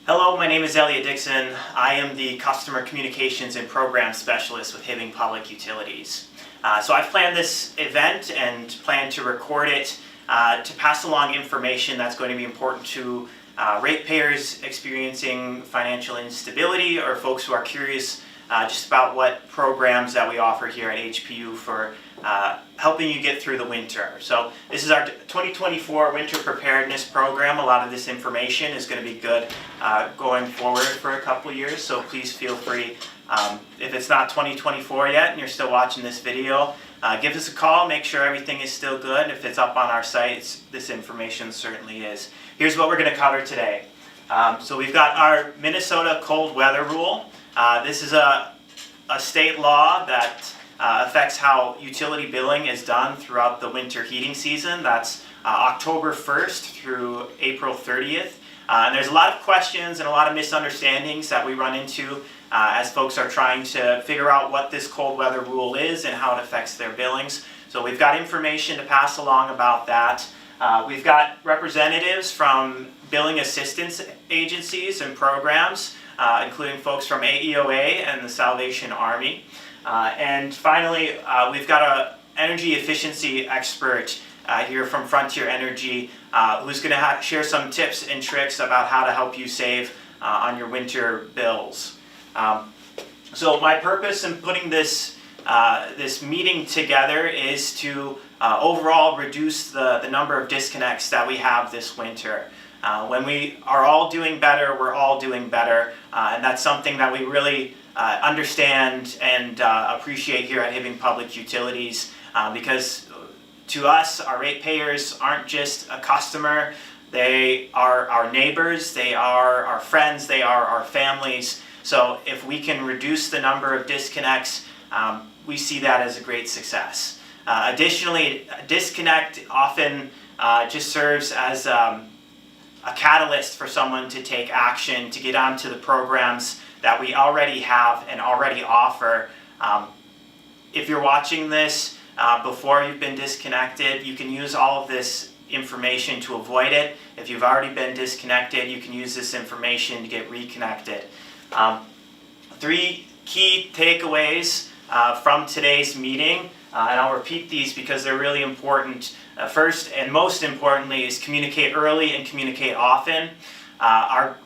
Hello, my name is Elliot Dixon. I am the Customer Communications and Program Specialist with Hibbing Public Utilities. So I've planned this event and plan to record it to pass along information that's going to be important to ratepayers experiencing financial instability or folks who are curious just about what programs that we offer here at HPU for helping you get through the winter. So this is our 2024 Winter Preparedness program. A lot of this information is going to be good going forward for a couple years, so please feel free. If it's not 2024 yet and you're still watching this video, give us a call, make sure everything is still good. If it's up on our site, this information certainly is. Here's what we're going to cover today. So we've got our Minnesota cold weather rule. This is a state law that affects how utility billing is done throughout the winter heating season. That's October 1st through April 30th. And there's a lot of questions and a lot of misunderstandings that we run into as folks are trying to figure out what this cold weather rule is and how it affects their billings. So we've got information to pass along about that. We've got representatives from billing assistance agencies and programs, including folks from AEOA and the Salvation Army. And finally, we've got an energy efficiency expert here from Frontier Energy who's going to share some tips and tricks about how to help you save on your winter bills. So my purpose in putting this meeting together is to overall reduce the number of disconnects that we have this winter. When we are all doing better, we're all doing better, and that's something that we really understand and appreciate here at Hibbing Public Utilities, because to us, our ratepayers aren't just a customer, they are our neighbors, they are our friends, they are our families. So if we can reduce the number of disconnects, we see that as a great success. Additionally, a disconnect often just serves as a catalyst for someone to take action, to get onto the programs that we already have and already offer. If you're watching this before you've been disconnected, you can use all of this information to avoid it. If you've already been disconnected, you can use this information to get reconnected. 3 key takeaways from today's meeting, and I'll repeat these because they're really important. First and most importantly is communicate early and communicate often. Our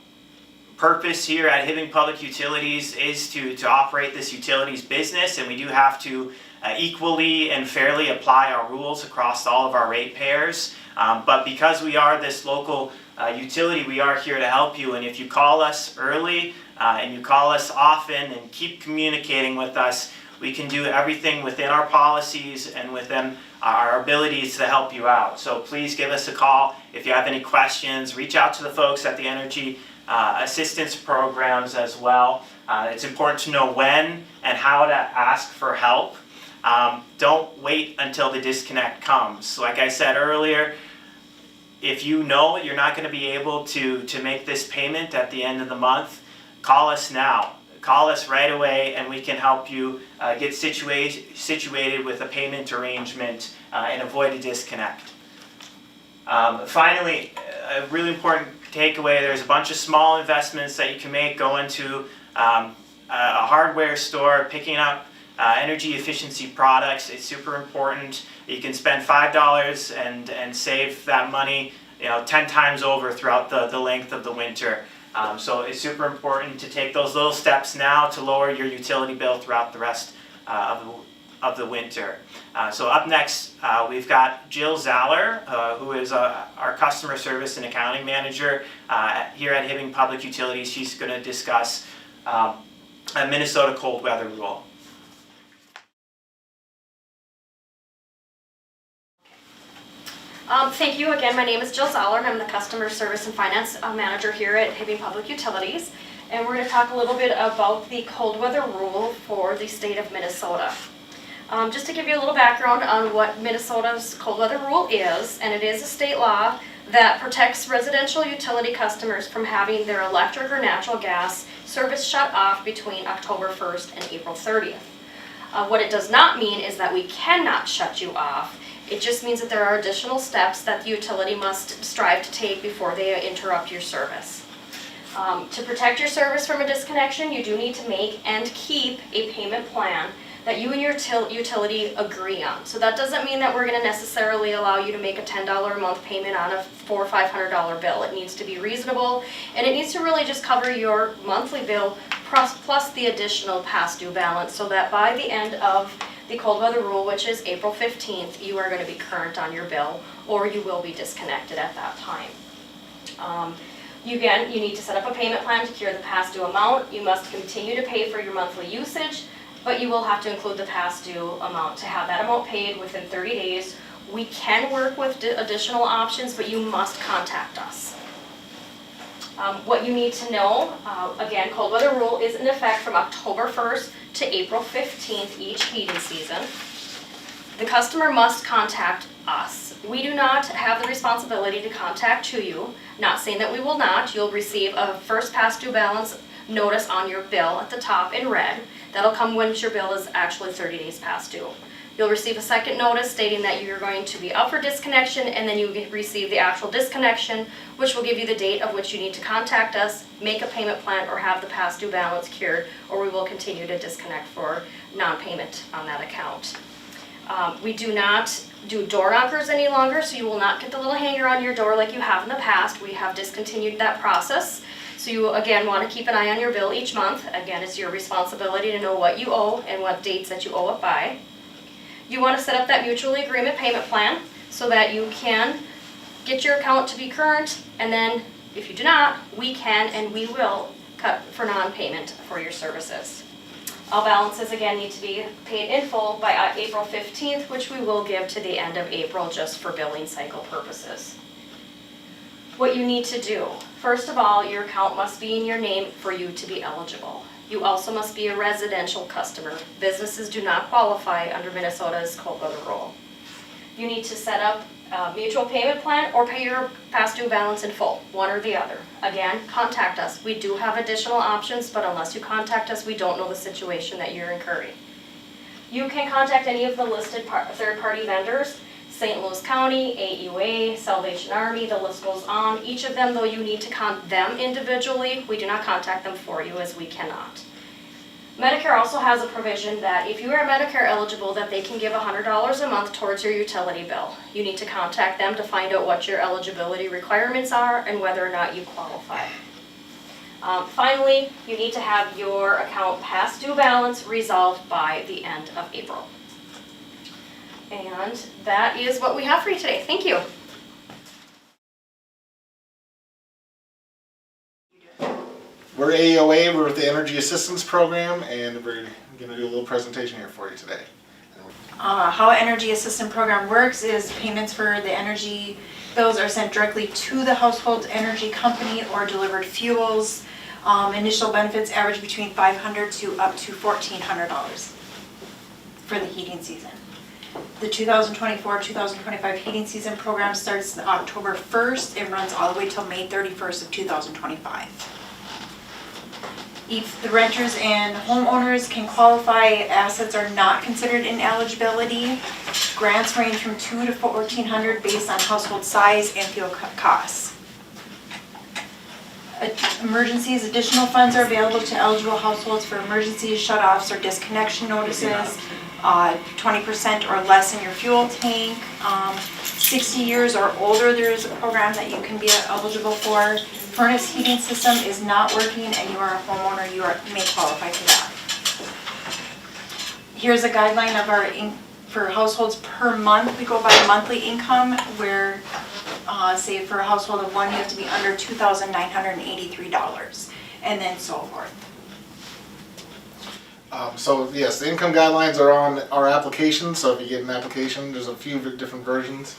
purpose here at Hibbing Public Utilities is to operate this utilities business, and we do have to equally and fairly apply our rules across all of our ratepayers. But because we are this local utility, we are here to help you, and if you call us early and you call us often and keep communicating with us, we can do everything within our policies and within our abilities to help you out. So please give us a call. If you have any questions, reach out to the folks at the Energy Assistance Programs as well. It's important to know when and how to ask for help. Don't wait until the disconnect comes. Like I said earlier, if you know you're not going to be able to make this payment at the end of the month, call us now. Call us right away and we can help you get situated with a payment arrangement and avoid a disconnect. Finally, a really important takeaway, there's a bunch of small investments that you can make going to a hardware store, picking up energy efficiency products. It's super important. You can spend $5 and save that money 10 times over throughout the length of the winter. So it's super important to take those little steps now to lower your utility bill throughout the rest of the winter. So up next, we've got Jill Zaller, who is our Customer Service and Accounting Manager here at Hibbing Public Utilities. She's going to discuss a Minnesota cold weather rule. Thank you again. My name is Jill Zaller and I'm the Customer Service and Finance Manager here at Hibbing Public Utilities. And we're going to talk a little bit about the cold weather rule for the state of Minnesota. Just to give you a little background on what Minnesota's cold weather rule is, and it is a state law that protects residential utility customers from having their electric or natural gas service shut off between October 1st and April 30th. What it does not mean is that we cannot shut you off. It just means that there are additional steps that the utility must strive to take before they interrupt your service. To protect your service from a disconnection, you do need to make and keep a payment plan that you and your utility agree on. So that doesn't mean that we're going to necessarily allow you to make a $10 a month payment on a $400 or $500 bill. It needs to be reasonable, and it needs to really just cover your monthly bill plus the additional past due balance, so that by the end of the cold weather rule, which is April 15th, you are going to be current on your bill, or you will be disconnected at that time. Again, you need to set up a payment plan to cure the past due amount. You must continue to pay for your monthly usage, but you will have to include the past due amount to have that amount paid within 30 days. We can work with additional options, but you must contact us. What you need to know, again, cold weather rule is in effect from October 1st to April 15th each heating season. The customer must contact us. We do not have the responsibility to contact you. Not saying that we will not. You'll receive a first past due balance notice on your bill at the top in red. That'll come once your bill is actually 30 days past due. You'll receive a second notice stating that you're going to be up for disconnection, and then you receive the actual disconnection, which will give you the date of which you need to contact us, make a payment plan, or have the past due balance cured, or we will continue to disconnect for non-payment on that account. We do not do door knockers any longer, so you will not get the little hanger on your door like you have in the past. We have discontinued that process. So you, again, want to keep an eye on your bill each month. Again, it's your responsibility to know what you owe and what dates that you owe it by. You want to set up that mutually agreement payment plan so that you can get your account to be current, and then if you do not, we can and we will cut for non-payment for your services. All balances, again, need to be paid in full by April 15th, which we will give to the end of April just for billing cycle purposes. What you need to do, first of all, your account must be in your name for you to be eligible. You also must be a residential customer. Businesses do not qualify under Minnesota's cold weather rule. You need to set up a mutual payment plan or pay your past due balance in full, one or the other. Again, contact us. We do have additional options, but unless you contact us, we don't know the situation that you're incurring. You can contact any of the listed third-party vendors, St. Louis County, AUA, Salvation Army, the list goes on. Each of them, though, you need to contact them individually. We do not contact them for you, as we cannot. Medicare also has a provision that if you are Medicare eligible, that they can give $100 a month towards your utility bill. You need to contact them to find out what your eligibility requirements are and whether or not you qualify. Finally, you need to have your account past due balance resolved by the end of April. And that is what we have for you today. Thank you. We're AOA, we're with the Energy Assistance Program, and we're going to do a little presentation here for you today. How Energy Assistance Program works is payments for the energy bills are sent directly to the household energy company or delivered fuels. Initial benefits average between $500 to up to $1,400 for the heating season. The 2024-2025 heating season program starts October 1st and runs all the way till May 31st of 2025. The renters and homeowners can qualify. Assets are not considered ineligibility. Grants range from $200 to $1,400 based on household size and fuel costs. Emergencies, additional funds are available to eligible households for emergencies, shutoffs, or disconnection notices. 20% or less in your fuel tank. 60 years or older, there is a program that you can be eligible for. Furnace heating system is not working and you are a homeowner, you may qualify for that. Here's a guideline of our for households per month. We go by monthly income where, say for a household of one, you have to be under $2,983 and then so forth. So yes, the income guidelines are on our application, so if you get an application, there's a few different versions.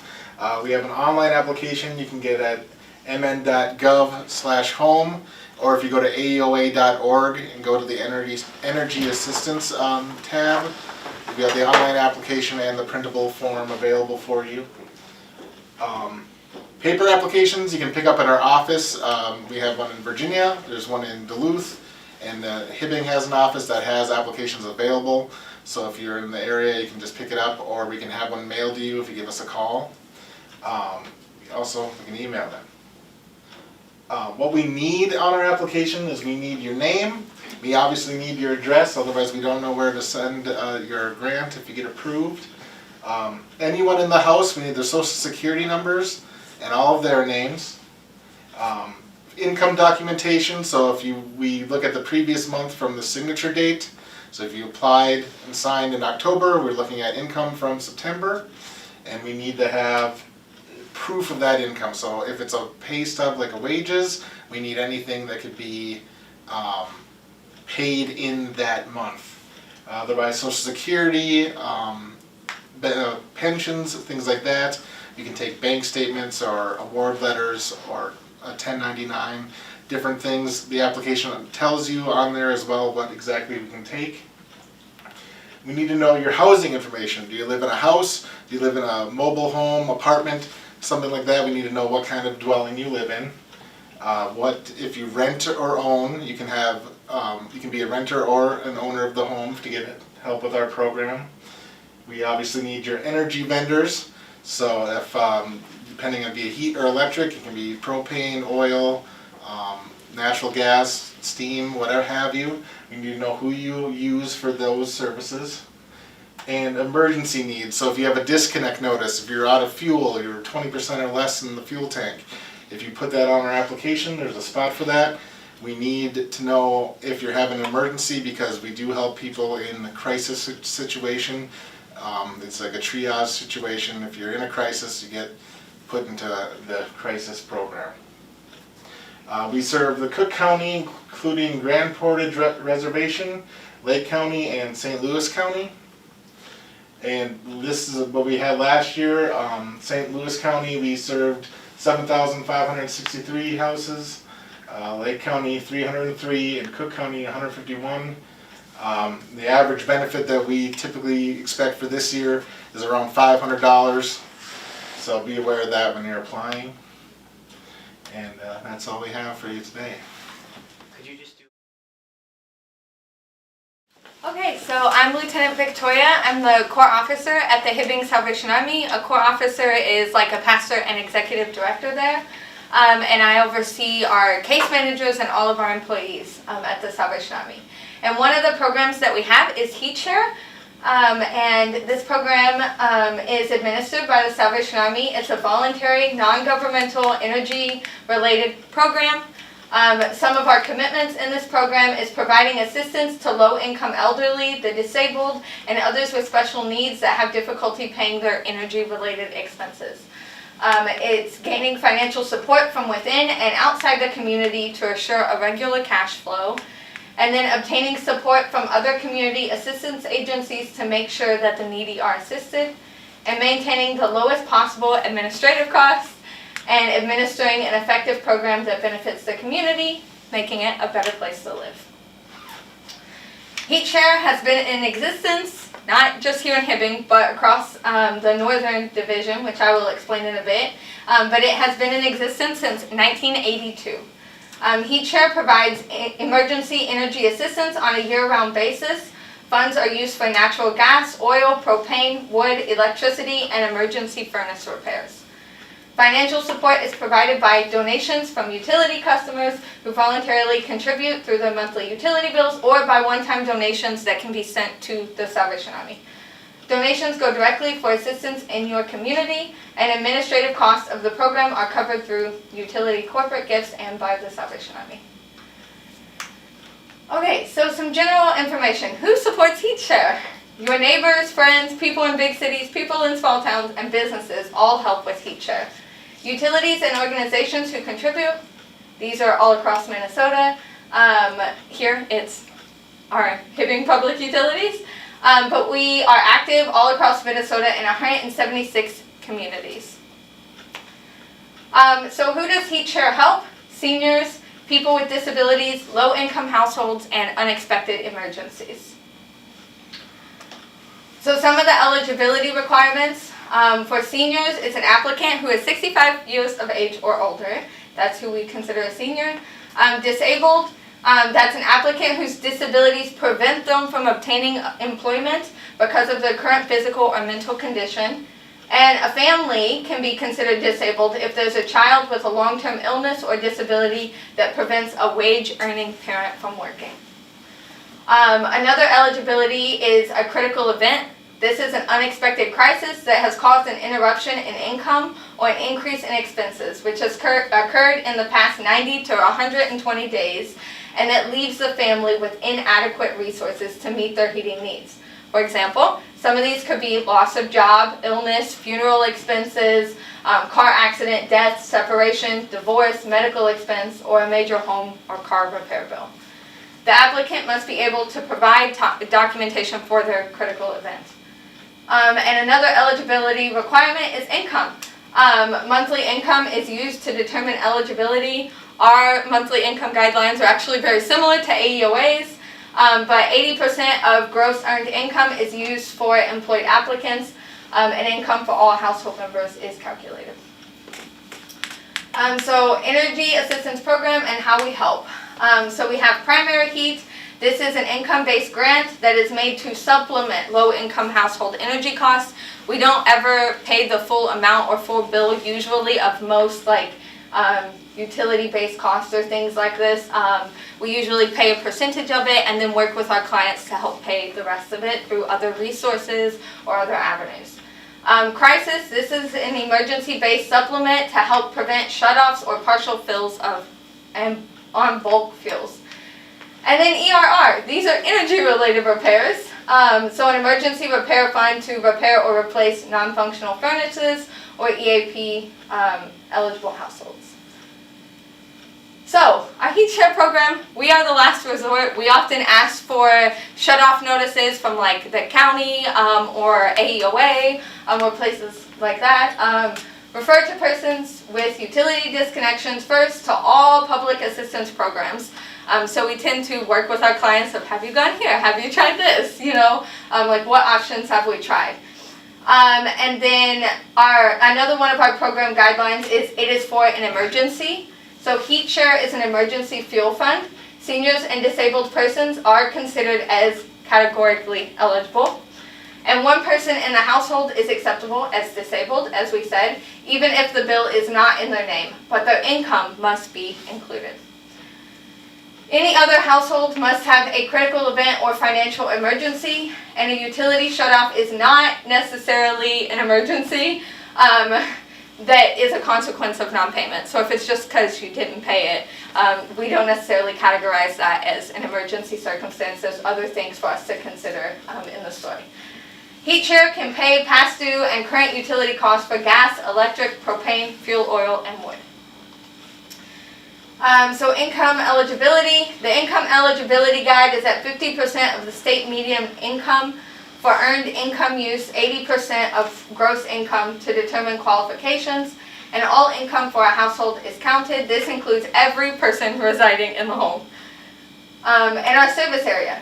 We have an online application you can get at mn.gov/home, or if you go to aoa.org and go to the Energy Assistance tab, we have the online application and the printable form available for you. Paper applications you can pick up at our office. We have one in Virginia, there's one in Duluth, and Hibbing has an office that has applications available. So if you're in the area, you can just pick it up, or we can have one mailed to you if you give us a call. Also, we can email them. What we need on our application is we need your name. We obviously need your address, otherwise we don't know where to send your grant if you get approved. Anyone in the house, we need their social security numbers and all of their names. Income documentation, so if we look at the previous month from the signature date, so if you applied and signed in October, we're looking at income from September, and we need to have proof of that income. So if it's a pay stub like a wages, we need anything that could be paid in that month. Otherwise, Social Security, pensions, things like that. You can take bank statements or award letters or a 1099, different things. The application tells you on there as well what exactly we can take. We need to know your housing information. Do you live in a house? Do you live in a mobile home, apartment, something like that? We need to know what kind of dwelling you live in. What if you rent or own? You can have you can be a renter or an owner of the home to get help with our program. We obviously need your energy vendors. So if depending on be it heat or electric, it can be propane, oil, natural gas, steam, whatever have you. We need to know who you use for those services. And emergency needs. So if you have a disconnect notice, if you're out of fuel, you're 20% or less in the fuel tank. If you put that on our application, there's a spot for that. We need to know if you're having an emergency, because we do help people in a crisis situation. It's like a triage situation. If you're in a crisis, you get put into the crisis program. We serve the Cook County, including Grand Portage Reservation, Lake County, and St. Louis County. And this is what we had last year. St. Louis County, we served 7,563 houses. Lake County, 303, and Cook County, 151. The average benefit that we typically expect for this year is around $500. So be aware of that when you're applying. And that's all we have for you today. Could you just do... Okay, so I'm Lieutenant Victoria. I'm the Corps Officer at the Hibbing Salvation Army. A Corps Officer is like a pastor and executive director there. And I oversee our case managers and all of our employees at the Salvation Army. And one of the programs that we have is Heat Share. And this program is administered by the Salvation Army. It's a voluntary, non-governmental, energy-related program. Some of our commitments in this program is providing assistance to low-income elderly, the disabled, and others with special needs that have difficulty paying their energy-related expenses. It's gaining financial support from within and outside the community to assure a regular cash flow, and then obtaining support from other community assistance agencies to make sure that the needy are assisted, and maintaining the lowest possible administrative costs, and administering an effective program that benefits the community, making it a better place to live. Heat Share has been in existence not just here in Hibbing, but across the Northern Division, which I will explain in a bit. But it has been in existence since 1982. Heat Share provides emergency energy assistance on a year-round basis. Funds are used for natural gas, oil, propane, wood, electricity, and emergency furnace repairs. Financial support is provided by donations from utility customers who voluntarily contribute through their monthly utility bills, or by one-time donations that can be sent to the Salvation Army. Donations go directly for assistance in your community, and administrative costs of the program are covered through utility corporate gifts and by the Salvation Army. Okay, so some general information. Who supports Heat Share? Your neighbors, friends, people in big cities, people in small towns, and businesses all help with Heat Share. Utilities and organizations who contribute, these are all across Minnesota. Here it's our Hibbing Public Utilities, but we are active all across Minnesota in 176 communities. So who does Heat Share help? Seniors, people with disabilities, low-income households, and unexpected emergencies. So some of the eligibility requirements. For seniors, it's an applicant who is 65 years of age or older. That's who we consider a senior. Disabled, that's an applicant whose disabilities prevent them from obtaining employment because of their current physical or mental condition. And a family can be considered disabled if there's a child with a long-term illness or disability that prevents a wage-earning parent from working. Another eligibility is a critical event. This is an unexpected crisis that has caused an interruption in income or an increase in expenses, which has occurred in the past 90 to 120 days, and that leaves the family with inadequate resources to meet their heating needs. For example, some of these could be loss of job, illness, funeral expenses, car accident, death, separation, divorce, medical expense, or a major home or car repair bill. The applicant must be able to provide documentation for their critical event. And another eligibility requirement is income. Monthly income is used to determine eligibility. Our monthly income guidelines are actually very similar to AEOA's, but 80% of gross earned income is used for employed applicants, and income for all household members is calculated. So energy assistance program and how we help. So we have primary heat. This is an income-based grant that is made to supplement low-income household energy costs. We don't ever pay the full amount or full bill usually of most utility-based costs or things like this. We usually pay a percentage of it and then work with our clients to help pay the rest of it through other resources or other avenues. Crisis, this is an emergency-based supplement to help prevent shutoffs or partial fills on bulk fuels. And then ERR, these are energy-related repairs. So an emergency repair fund to repair or replace non-functional furnaces or EAP eligible households. So, our heat share program, we are the last resort. We often ask for shut-off notices from like the county or AEOA or places like that. Refer to persons with utility disconnections first to all public assistance programs. So we tend to work with our clients of, have you gone here? Have you tried this? You know, like what options have we tried? And then another one of our program guidelines is it is for an emergency. So heat share is an emergency fuel fund. Seniors and disabled persons are considered as categorically eligible. And one person in the household is acceptable as disabled, as we said, even if the bill is not in their name, but their income must be included. Any other household must have a critical event or financial emergency, and a utility shutoff is not necessarily an emergency. That is a consequence of non-payment. So if it's just because you didn't pay it, we don't necessarily categorize that as an emergency circumstance. There's other things for us to consider in the story. Heat share can pay past due and current utility costs for gas, electric, propane, fuel oil, and wood. So income eligibility. The income eligibility guide is at 50% of the state median income. For earned income use, 80% of gross income to determine qualifications, and all income for a household is counted. This includes every person residing in the home. And our service area.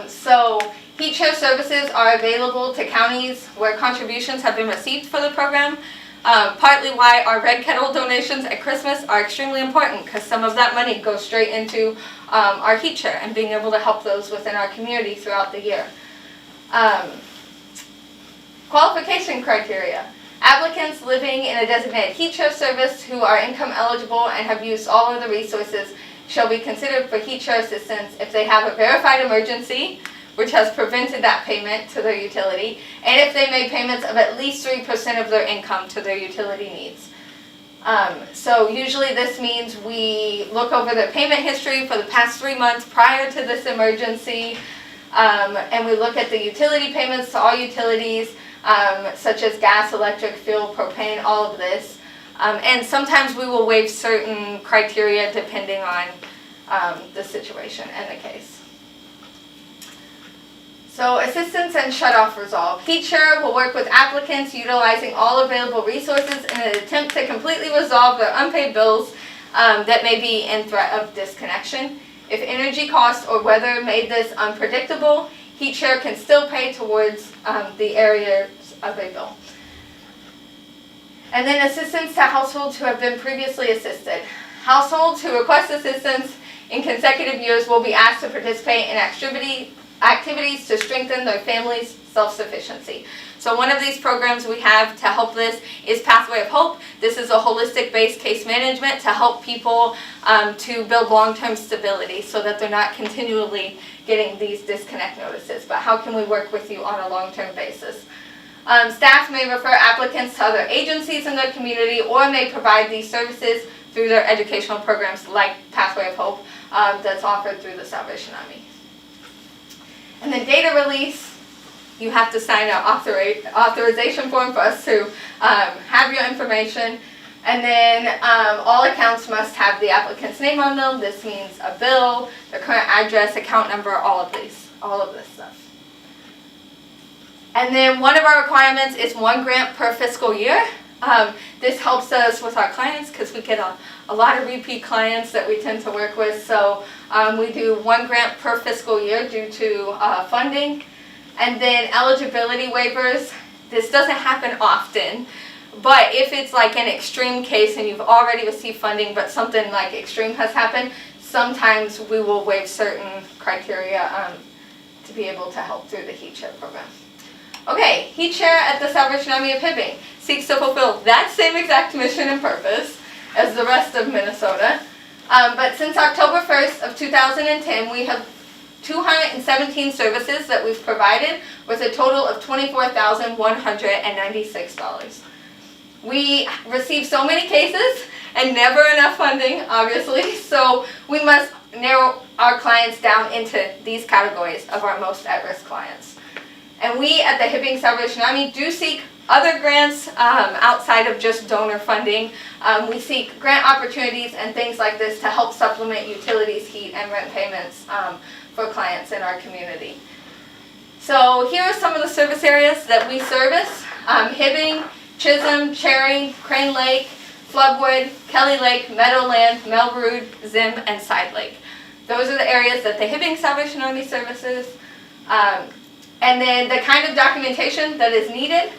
So heat share services are available to counties where contributions have been received for the program. Partly why our Red Kettle donations at Christmas are extremely important, because some of that money goes straight into our heat share and being able to help those within our community throughout the year. Qualification criteria. Applicants living in a designated heat share service who are income eligible and have used all of the resources shall be considered for heat share assistance if they have a verified emergency, which has prevented that payment to their utility, and if they made payments of at least 3% of their income to their utility needs. So usually this means we look over their payment history for the past 3 months prior to this emergency, and we look at the utility payments to all utilities, such as gas, electric, fuel, propane, all of this. And sometimes we will waive certain criteria depending on the situation and the case. So assistance and shutoff resolve. Heat share will work with applicants utilizing all available resources in an attempt to completely resolve their unpaid bills that may be in threat of disconnection. If energy costs or weather made this unpredictable, heat share can still pay towards the areas of a bill. And then assistance to households who have been previously assisted. Households who request assistance in consecutive years will be asked to participate in activities to strengthen their family's self-sufficiency. So one of these programs we have to help this is Pathway of Hope. This is a holistic based case management to help people to build long-term stability so that they're not continually getting these disconnect notices. But how can we work with you on a long-term basis? Staff may refer applicants to other agencies in their community or may provide these services through their educational programs like Pathway of Hope that's offered through the Salvation Army. And then data release, you have to sign an authorization form for us to have your information. And then all accounts must have the applicant's name on them. This means a bill, their current address, account number, all of this stuff. And then one of our requirements is 1 grant per fiscal year. This helps us with our clients because we get a lot of repeat clients that we tend to work with. So we do 1 grant per fiscal year due to funding. And then eligibility waivers. This doesn't happen often, but if it's like an extreme case and you've already received funding but something like extreme has happened, sometimes we will waive certain criteria to be able to help through the Heat Share program. Okay, Heat Share at the Salvation Army of Hibbing seeks to fulfill that same exact mission and purpose as the rest of Minnesota. But since October 1st of 2010, we have 217 services that we've provided with a total of $24,196. We receive so many cases and never enough funding, obviously, so we must narrow our clients down into these categories of our most at-risk clients. And we at the Hibbing Salvation Army do seek other grants outside of just donor funding. We seek grant opportunities and things like this to help supplement utilities, heat, and rent payments for clients in our community. So here are some of the service areas that we service. Hibbing, Chisholm, Cherry, Crane Lake, Floodwood, Kelly Lake, Meadowland, Melroot, Zim, and Side Lake. Those are the areas that the Hibbing Salvation Army services. And then the kind of documentation that is needed.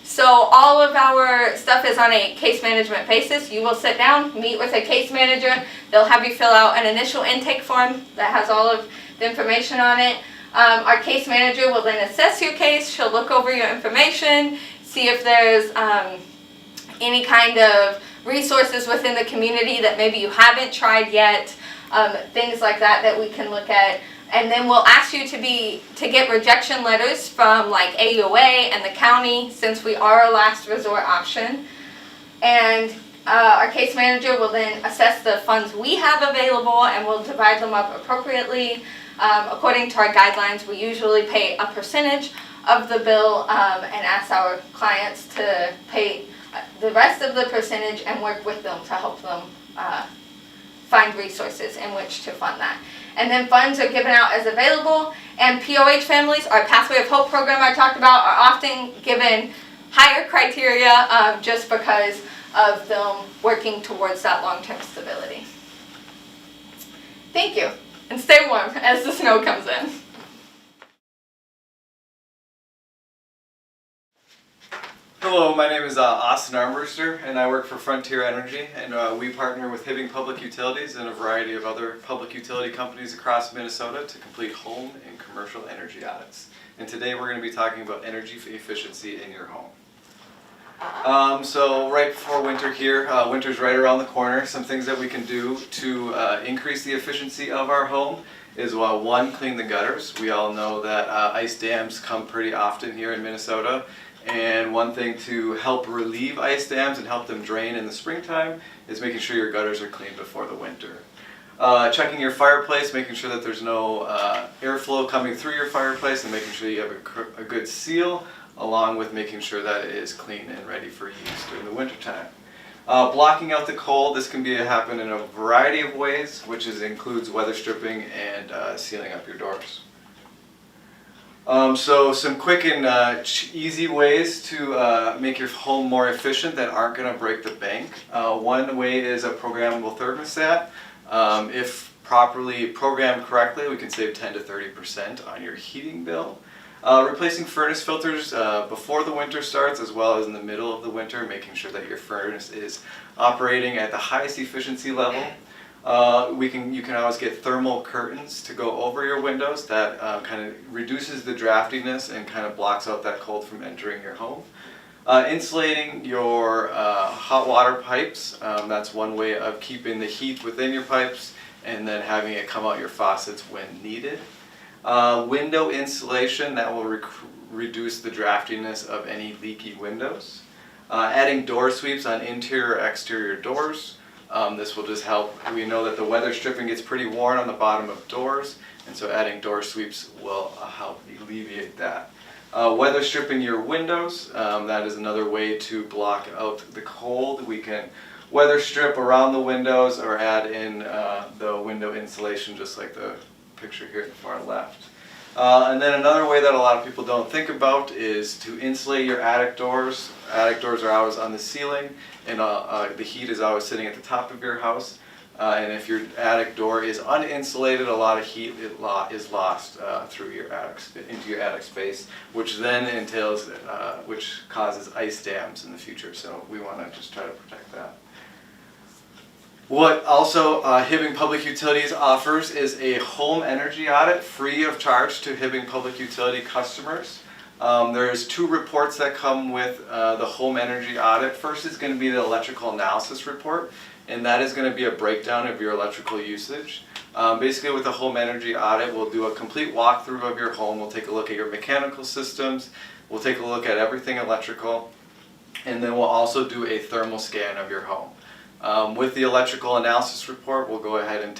So all of our stuff is on a case management basis. You will sit down, meet with a case manager. They'll have you fill out an initial intake form that has all of the information on it. Our case manager will then assess your case. She'll look over your information, see if there's any kind of resources within the community that maybe you haven't tried yet, things like that we can look at. And then we'll ask you to get rejection letters from like AUA and the county, since we are a last resort option. And our case manager will then assess the funds we have available and we'll divide them up appropriately. According to our guidelines, we usually pay a percentage of the bill and ask our clients to pay the rest of the percentage and work with them to help them find resources in which to fund that. And then funds are given out as available, and POH families, our Pathway of Hope program I talked about, are often given higher criteria just because of them working towards that long-term stability. Thank you, and stay warm as the snow comes in. Hello, my name is Austin Armbruster, and I work for Frontier Energy, and we partner with Hibbing Public Utilities and a variety of other public utility companies across Minnesota to complete home and commercial energy audits. And today we're going to be talking about energy efficiency in your home. So right before winter here, winter's right around the corner. Some things that we can do to increase the efficiency of our home is, well, one, clean the gutters. We all know that ice dams come pretty often here in Minnesota. And one thing to help relieve ice dams and help them drain in the springtime is making sure your gutters are clean before the winter. Checking your fireplace, making sure that there's no airflow coming through your fireplace, and making sure you have a good seal, along with making sure that it is clean and ready for use during the winter time. Blocking out the cold, this can happen in a variety of ways, which includes weather stripping and sealing up your doors. So some quick and easy ways to make your home more efficient that aren't going to break the bank. One way is a programmable thermostat. If properly programmed correctly, we can save 10 to 30% on your heating bill. Replacing furnace filters before the winter starts, as well as in the middle of the winter, making sure that your furnace is operating at the highest efficiency level. You can always get thermal curtains to go over your windows that kind of reduces the draftiness and kind of blocks out that cold from entering your home. Insulating your hot water pipes, that's one way of keeping the heat within your pipes and then having it come out your faucets when needed. Window insulation, that will reduce the draftiness of any leaky windows. Adding door sweeps on interior or exterior doors. This will just help. We know that the weather stripping gets pretty worn on the bottom of doors, and so adding door sweeps will help alleviate that. Weather stripping your windows, that is another way to block out the cold. We can weather strip around the windows or add in the window insulation, just like the picture here at the far left. And then another way that a lot of people don't think about is to insulate your attic doors. Attic doors are always on the ceiling, and the heat is always sitting at the top of your house. And if your attic door is uninsulated, a lot of heat is lost through your into your attic space, which then entails, which causes ice dams in the future. So we want to just try to protect that. What also Hibbing Public Utilities offers is a home energy audit free of charge to Hibbing Public Utility customers. There's 2 reports that come with the home energy audit. First is going to be the electrical analysis report, and that is going to be a breakdown of your electrical usage. Basically with the home energy audit, we'll do a complete walkthrough of your home. We'll take a look at your mechanical systems, we'll take a look at everything electrical, and then we'll also do a thermal scan of your home. With the electrical analysis report, we'll go ahead and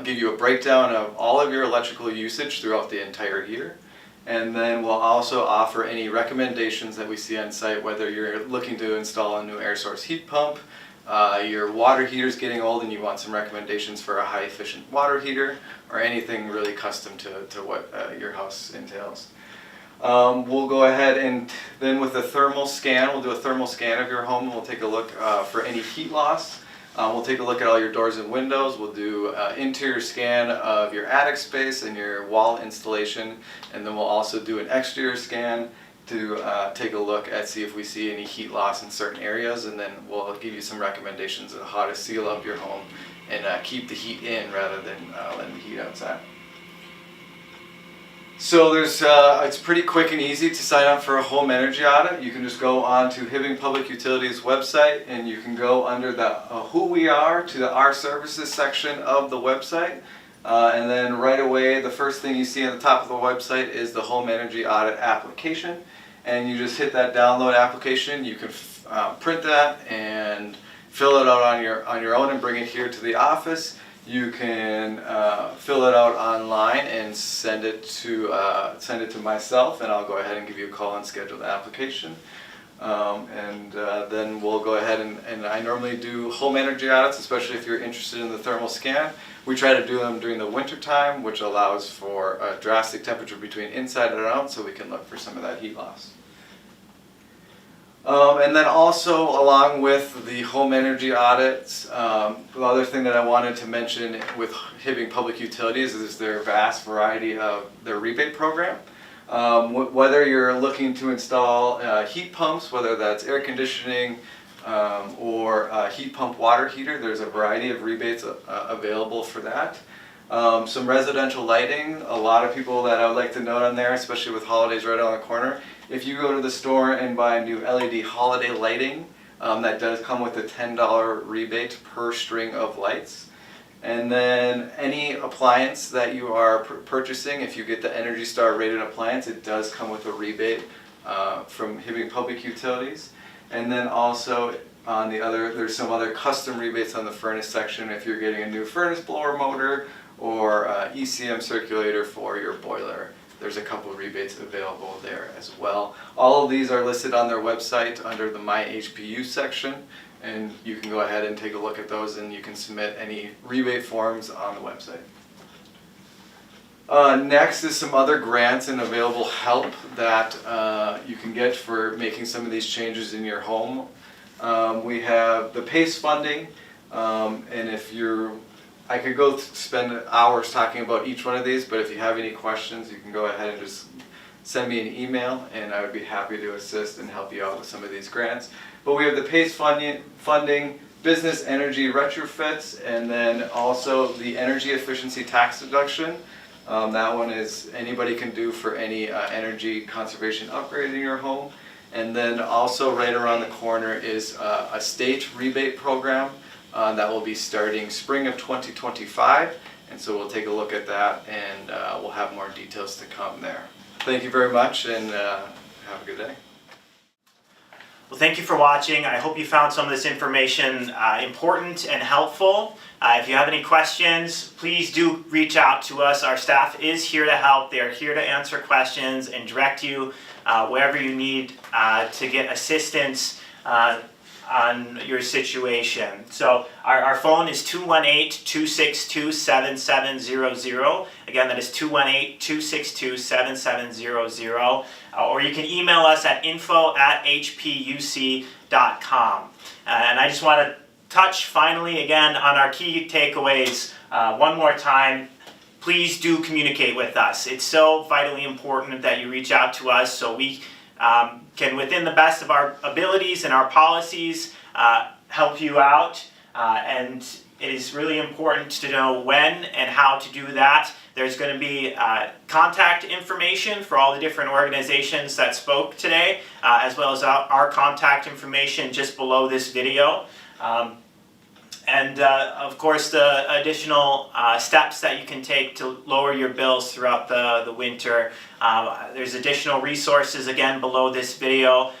give you a breakdown of all of your electrical usage throughout the entire year. And then we'll also offer any recommendations that we see on site, whether you're looking to install a new air source heat pump, your water heater's getting old and you want some recommendations for a high efficient water heater, or anything really custom to what your house entails. We'll go ahead and then with the thermal scan, we'll do a thermal scan of your home, and we'll take a look for any heat loss. We'll take a look at all your doors and windows. We'll do an interior scan of your attic space and your wall installation, and then we'll also do an exterior scan to take a look at see if we see any heat loss in certain areas, and then we'll give you some recommendations on how to seal up your home and keep the heat in rather than letting the heat outside. So it's pretty quick and easy to sign up for a home energy audit. You can just go on to Hibbing Public Utilities website, and you can go under the Who We Are to the Our Services section of the website. And then right away, the first thing you see on the top of the website is the home energy audit application. And you just hit that download application. You can print that and fill it out on your own and bring it here to the office. You can fill it out online and send it to myself, and I'll go ahead and give you a call and schedule the application. Then we'll go ahead and I normally do home energy audits, especially if you're interested in the thermal scan. We try to do them during the winter time, which allows for a drastic temperature between inside and out, so we can look for some of that heat loss. And then also, along with the home energy audits, the other thing that I wanted to mention with Hibbing Public Utilities is their vast variety of their rebate program. Whether you're looking to install heat pumps, whether that's air conditioning or heat pump water heater, there's a variety of rebates available for that. Some residential lighting, a lot of people that I would like to note on there, especially with holidays right around the corner. If you go to the store and buy new LED holiday lighting, that does come with a $10 rebate per string of lights. And then any appliance that you are purchasing, if you get the Energy Star rated appliance, it does come with a rebate from Hibbing Public Utilities. And then also on the other, there's some other custom rebates on the furnace section if you're getting a new furnace blower motor or ECM circulator for your boiler. There's a couple of rebates available there as well. All of these are listed on their website under the My HPU section, and you can go ahead and take a look at those, and you can submit any rebate forms on the website. Next is some other grants and available help that you can get for making some of these changes in your home. We have the PACE funding, and if you're I could go spend hours talking about each one of these, but if you have any questions, you can go ahead and just send me an email, and I would be happy to assist and help you out with some of these grants. But we have the PACE funding, business energy retrofits, and then also the energy efficiency tax deduction. That one is anybody can do for any energy conservation upgrade in your home. And then also right around the corner is a state rebate program that will be starting spring of 2025. And so we'll take a look at that, and we'll have more details to come there. Thank you very much, and have a good day. Well, thank you for watching. I hope you found some of this information important and helpful. If you have any questions, please do reach out to us. Our staff is here to help. They are here to answer questions and direct you wherever you need to get assistance on your situation. So our phone is 218-262-7700. Again, that is 218-262-7700. Or you can email us at info@hpuc.com. And I just want to touch finally again on our key takeaways one more time. Please do communicate with us. It's so vitally important that you reach out to us so we can, within the best of our abilities and our policies, help you out. And it is really important to know when and how to do that. There's going to be contact information for all the different organizations that spoke today, as well as our contact information just below this video. And of course, the additional steps that you can take to lower your bills throughout the winter. There's additional resources again below this video,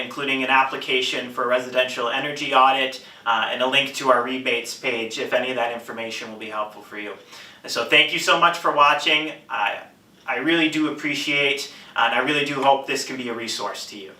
including an application for a residential energy audit and a link to our rebates page if any of that information will be helpful for you. And so thank you so much for watching. I really do appreciate, and I really do hope this can be a resource to you.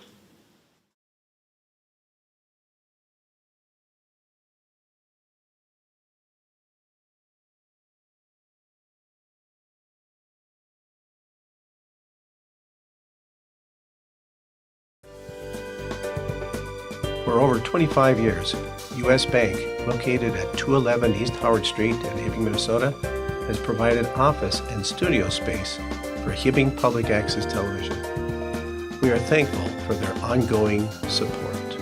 For over 25 years, U.S. Bank, located at 211 East Howard Street in Hibbing, Minnesota, has provided office and studio space for Hibbing Public Access Television. We are thankful for their ongoing support.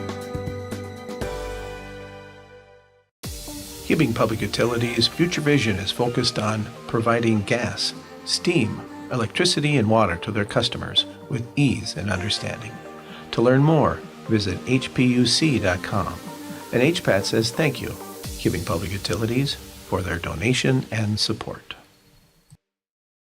Hibbing Public Utilities' future vision is focused on providing gas, steam, electricity, and water to their customers with ease and understanding. To learn more, visit hpuc.com. And HPAT says thank you, Hibbing Public Utilities, for their donation and support.